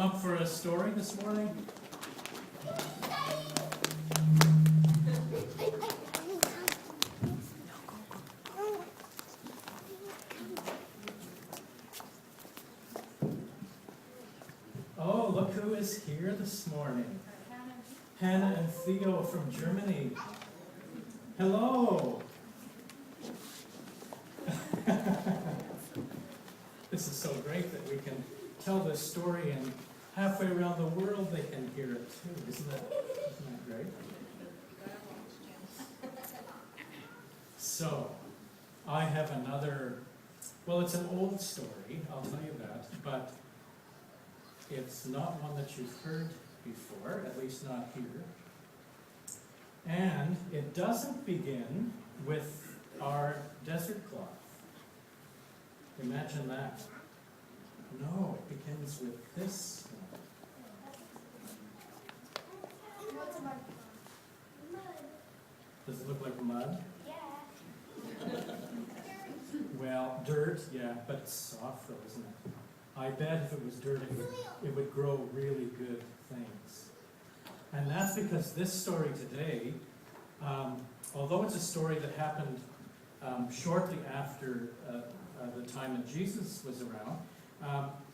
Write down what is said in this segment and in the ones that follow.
up for a story this morning? Oh, look who is here this morning. Hannah and Theo from Germany. Hello. This is so great that we can tell this story and halfway around the world they can hear it too. Isn't that great? So, I have another, well, it's an old story, I'll tell you that, but it's not one that you've heard before, at least not here. And it doesn't begin with our desert cloth. Imagine that. No, it begins with this one. Does it look like mud? Yeah. Well, dirt, yeah, but it's soft though, isn't it? I bet if it was dirt, it would grow really good things. And that's because this story today, although it's a story that happened shortly after the time that Jesus was around,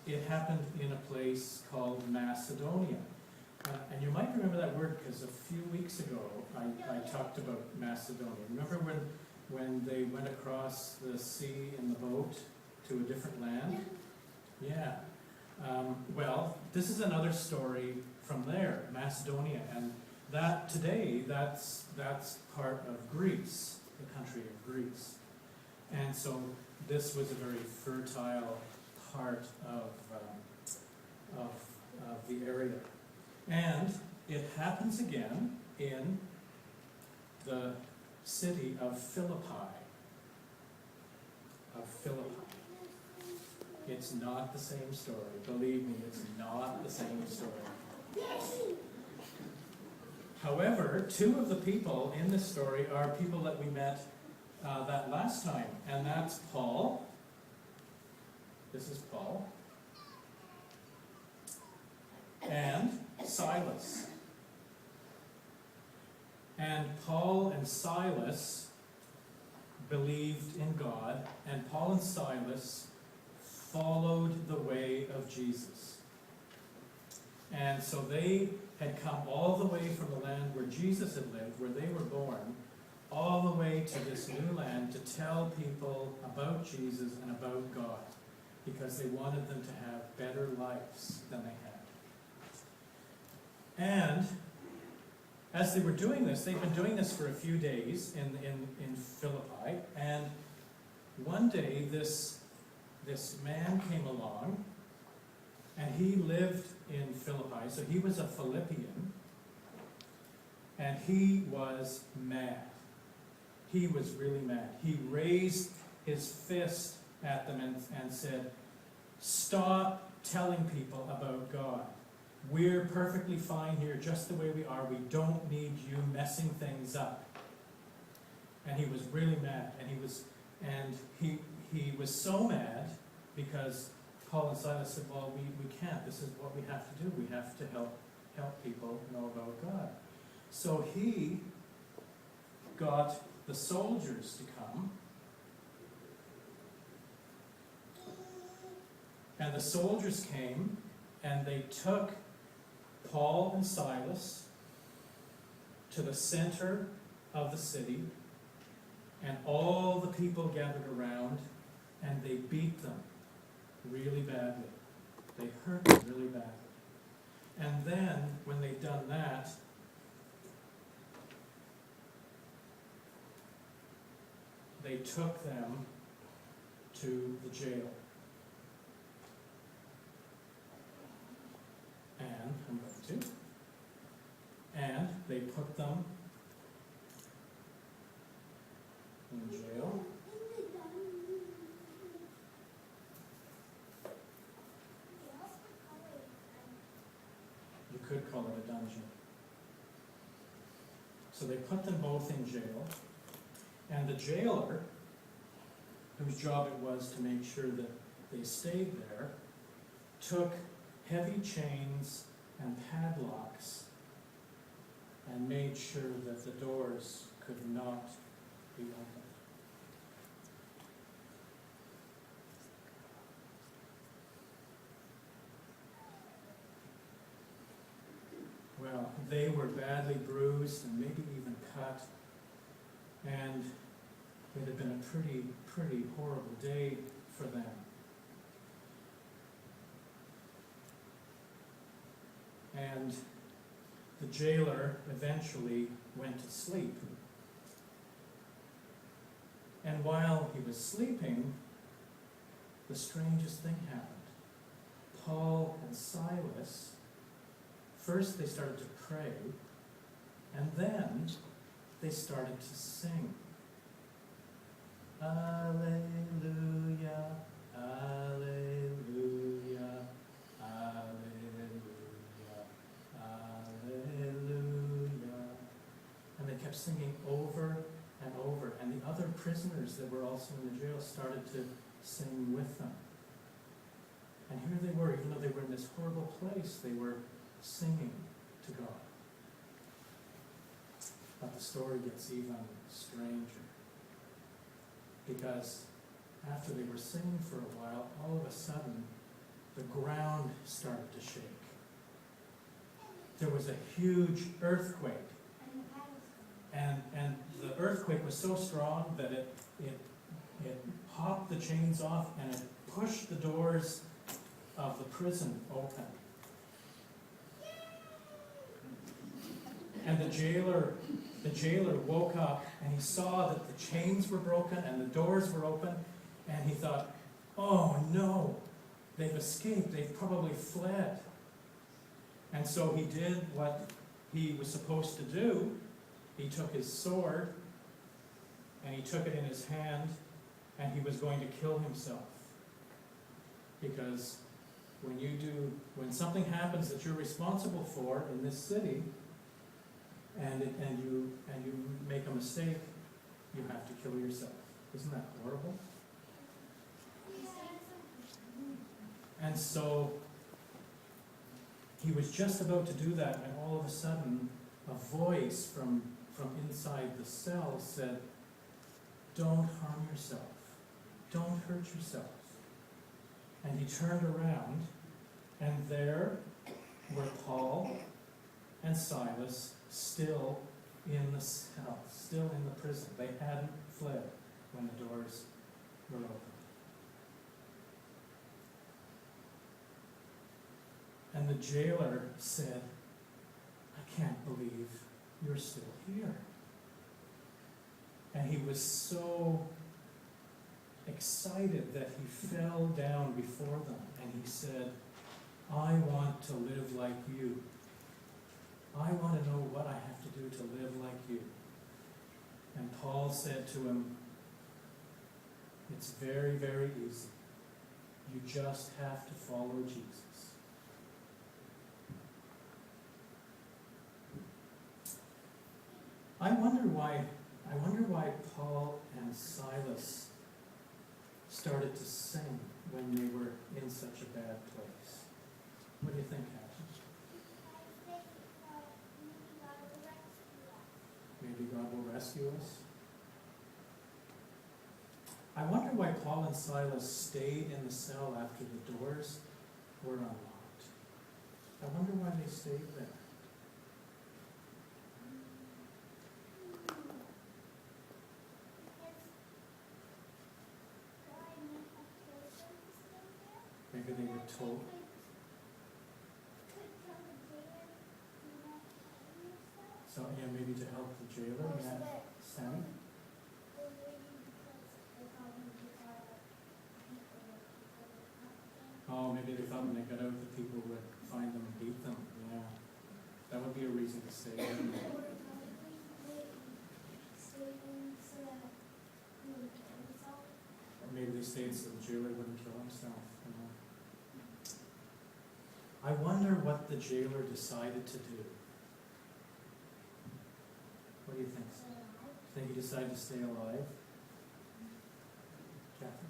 it happened in a place called Macedonia. And you might remember that word because a few weeks ago I talked about Macedonia. Remember when they went across the sea in the boat to a different land? Yeah. Well, this is another story from there, Macedonia, and that today that's part of Greece, the country of Greece. And so this was a very fertile part of the area. And it happens again in the city of Philippi. It's not the same story. Believe me, it's not the same story. However, two of the people in this story are people that we met that last time, and that's Paul. This is Paul. And Silas. And Paul and Silas believed in God, and Paul and Silas followed the way of Jesus. And so they had come all the way from the land where Jesus had lived, where they were born, all the way to this new land to tell people about Jesus and about God, because they wanted them to have better lives than they had. And as they were doing this, they'd been doing this for a few days in Philippi, and one day this man came along, and he lived in Philippi, so he was a Philippian, and he was mad. He was really mad. He raised his fist at them and said, "Stop telling people about God. We're perfectly fine here just the way we are. We don't need you messing things up." And he was really mad. And he was so mad because Paul and Silas said, "Well, we can't. This is what we have to do. We have to help people know about God." So he got the soldiers to come. And the soldiers came, and they took Paul and Silas to the center of the city, and all the people gathered around, and they beat them really badly. They hurt them really badly. And then, when they'd done that, they took them to the jail. And they put them in jail. You could call it a dungeon. So they put them both in jail, and the jailer, whose job it was to make sure that they stayed there, took heavy chains and padlocks and made sure that the doors could not be opened. Well, they were badly bruised and maybe even cut, and it had been a pretty horrible day for them. And the jailer eventually went to sleep. And while he was sleeping, the strangest thing happened. Paul and Silas, first they started to pray, and then they started to sing. Alleluia, alleluia, alleluia, alleluia. And they kept singing over and over, and the other prisoners that were also in the jail started to sing with them. And here they were, even though they were in this horrible place, they were singing to God. But the story gets even stranger. Because after they were singing for a while, all of a sudden, the ground started to shake. There was a huge earthquake. And the earthquake was so strong that it popped the chains off and it pushed the doors of the prison open. And the jailer woke up and he saw that the chains were broken and the doors were open, and he thought, oh no, they've escaped, they've probably fled. And so he did what he was supposed to do. He took his sword and he took it in his hand and he was going to kill himself. Because when something happens that you're responsible for in this city, and you make a mistake, you have to kill yourself. Isn't that horrible? And so he was just about to do that, and all of a sudden a voice from inside the cell said, "Don't harm yourself. Don't hurt yourself." And he turned around, and there were Paul and Silas still in the cell, still in the prison. They hadn't fled when the doors were opened. And the jailer said, "I can't believe you're still here." And he was so excited that he fell down before them, and he said, "I want to live like you. I want to know what I have to do to live like you." And Paul said to him, "It's very, very easy. You just have to follow Jesus." I wonder why Paul and Silas started to sing when they were in such a bad place. What do you think happened? Maybe God will rescue us. I wonder why Paul and Silas stayed in the cell after the doors were unlocked. I wonder why they stayed there. Maybe they were told. So, yeah, maybe to help the jailer. Yeah, Sammy? Oh, maybe they thought when they got out that people would find them and beat them. Yeah, that would be a reason to stay there. Or maybe they stayed so the jailer wouldn't kill himself. You know? I wonder what the jailer decided to do. What do you think? Think he decided to stay alive? Kathy?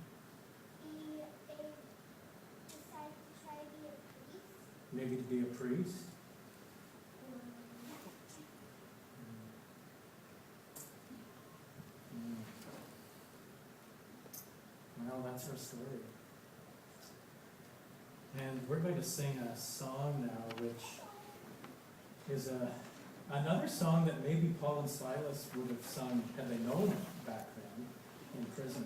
He decided to try to be a priest. maybe to be a priest. Well, that's our story. And we're going to sing a song now, which is another song that maybe Paul and Silas would have sung had they known back then in prison.